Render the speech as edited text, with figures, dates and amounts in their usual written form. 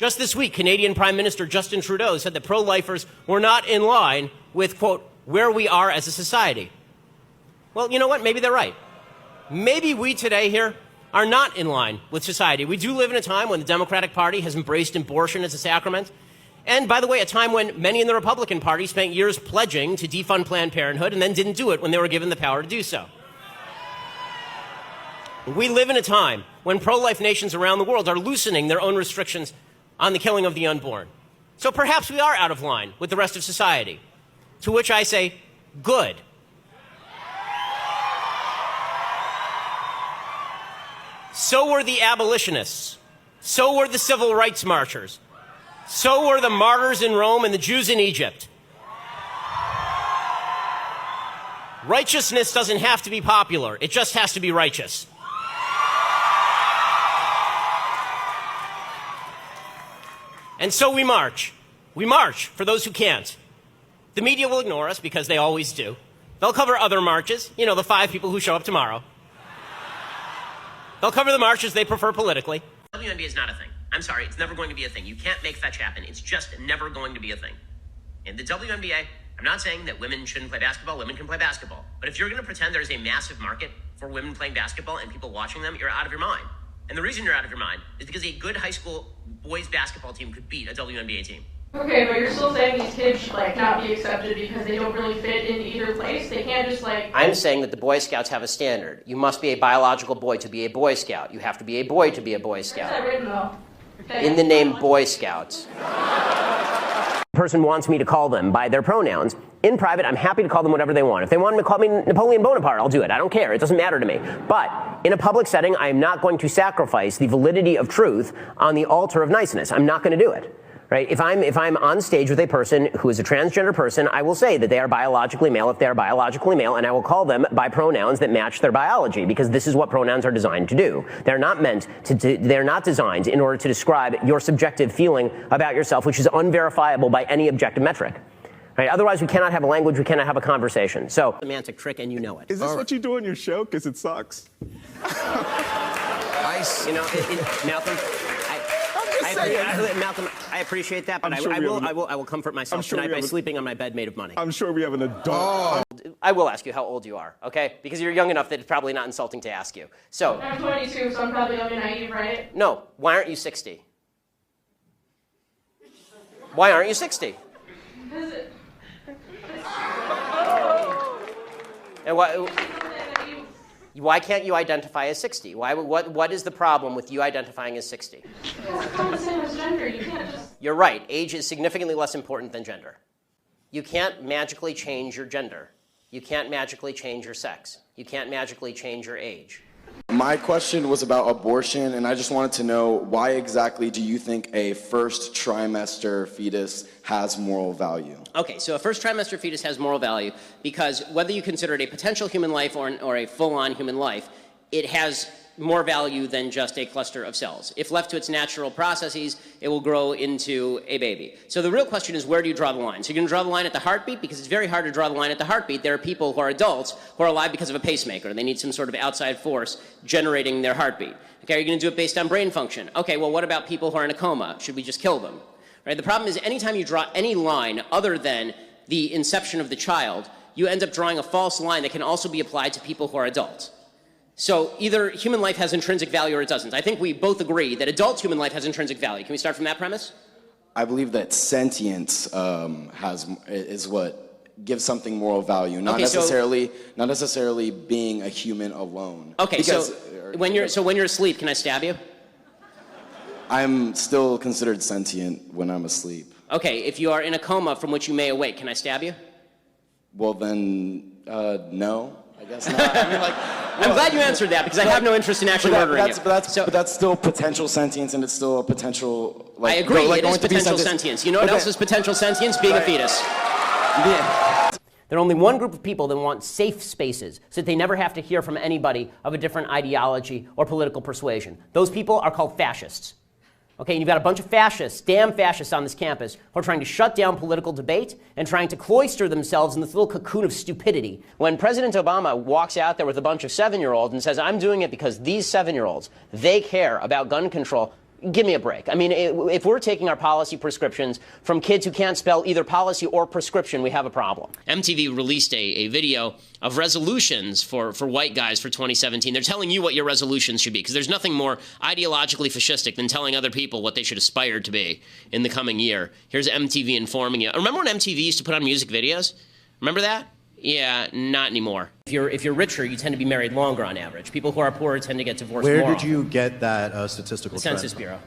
Just this week, Canadian Prime Minister Justin Trudeau said that pro-lifers were not in line with, quote, where we are as a society. Well, you know what? Maybe they're right. Maybe we today here are not in line with society. We do live in a time when the Democratic Party has embraced abortion as a sacrament. And, by the way, a time when many in the Republican Party spent years pledging to defund Planned Parenthood and then didn't do it when they were given the power to do so. We live in a time when pro-life nations around the world are loosening their own restrictions on the killing of the unborn. So perhaps we are out of line with the rest of society. To which I say, good. So were the abolitionists. So were the civil rights marchers. So were the martyrs in Rome and the Jews in Egypt. Righteousness doesn't have to be popular. It just has to be righteous. And so we march. We march for those who can't. The media will ignore us because they always do. They'll cover other marches, you know, the 5 people who show up tomorrow. They'll cover the marches they prefer politically. WNBA is not a thing. I'm sorry, it's never going to be a thing. You can't make fetch happen. It's just never going to be a thing. In the WNBA, I'm not saying that women shouldn't play basketball. Women can play basketball. But if you're going to pretend there's a massive market for women playing basketball and people watching them, you're out of your mind. And the reason you're out of your mind is because a good high school boys basketball team could beat a WNBA team. Okay, but you're still saying these kids should, not be accepted because they don't really fit in either place? They can't just, I'm saying that the Boy Scouts have a standard. You must be a biological boy to be a Boy Scout. You have to be a boy to be a Boy Scout. Where's that written, though? Okay. In the name Boy Scouts. Person wants me to call them by their pronouns. In private, I'm happy to call them whatever they want. If they want to call me Napoleon Bonaparte, I'll do it. I don't care. It doesn't matter to me. But in a public setting, I am not going to sacrifice the validity of truth on the altar of niceness. I'm not going to do it. Right? If I'm on stage with a person who is a transgender person, I will say that they are biologically male if they are biologically male, and I will call them by pronouns that match their biology, because this is what pronouns are designed to do. They're not meant to they're not designed in order to describe your subjective feeling about yourself, which is unverifiable by any objective metric. Right? Otherwise, we cannot have a language, we cannot have a conversation. So, semantic trick, and you know it. Is this what you do on your show? Because it sucks. You know, Malcolm. Malcolm, I appreciate that, but I will comfort myself tonight by sleeping on my bed made of money. I'm sure we have an adult. I will ask you how old you are, okay? Because you're young enough that it's probably not insulting to ask you. So I'm 22, so I'm probably young and naive, right? No. Why aren't you 60? Why aren't you 60? Because it... And why can't you identify as 60? What is the problem with you identifying as 60? It's not the same as gender. You can't just... You're right. Age is significantly less important than gender. You can't magically change your gender. You can't magically change your sex. You can't magically change your age. My question was about abortion, and I just wanted to know, why exactly do you think a first trimester fetus has moral value? Okay, so a first trimester fetus has moral value because whether you consider it a potential human life or a full-on human life, it has more value than just a cluster of cells. If left to its natural processes, it will grow into a baby. So the real question is, where do you draw the line? So you're going to draw the line at the heartbeat, because it's very hard to draw the line at the heartbeat. There are people who are adults who are alive because of a pacemaker. They need some sort of outside force generating their heartbeat. Okay, are you going to do it based on brain function? Okay, well, what about people who are in a coma? Should we just kill them? Right? The problem is, anytime you draw any line other than the inception of the child, you end up drawing a false line that can also be applied to people who are adults. So either human life has intrinsic value or it doesn't. I think we both agree that adult human life has intrinsic value. Can we start from that premise? I believe that sentience is what gives something moral value, not necessarily being a human alone. Okay, because, when you're asleep, can I stab you? I'm still considered sentient when I'm asleep. Okay, if you are in a coma from which you may awake, can I stab you? Well then, no. I guess not. I mean, I'm glad you answered that, because I have no interest in actually murdering you. But that's still potential sentience, and it's still a potential... I agree, it is potential sentience. You know what else is potential sentience? Being a fetus. Yeah. There are only one group of people that want safe spaces so that they never have to hear from anybody of a different ideology or political persuasion. Those people are called fascists. Okay, and you've got a bunch of fascists, damn fascists on this campus, who are trying to shut down political debate and trying to cloister themselves in this little cocoon of stupidity. When President Obama walks out there with a bunch of 7-year-olds and says, I'm doing it because these 7-year-olds, they care about gun control, Give me a break. I mean, if we're taking our policy prescriptions from kids who can't spell either policy or prescription, we have a problem. MTV released a video of resolutions for white guys for 2017. They're telling you what your resolutions should be, because there's nothing more ideologically fascistic than telling other people what they should aspire to be in the coming year. Here's MTV informing you. Remember when MTV used to put on music videos? Remember that? Yeah, not anymore. If you're richer, you tend to be married longer on average. People who are poorer tend to get divorced more. Where did you get that statistical trend? Census Bureau.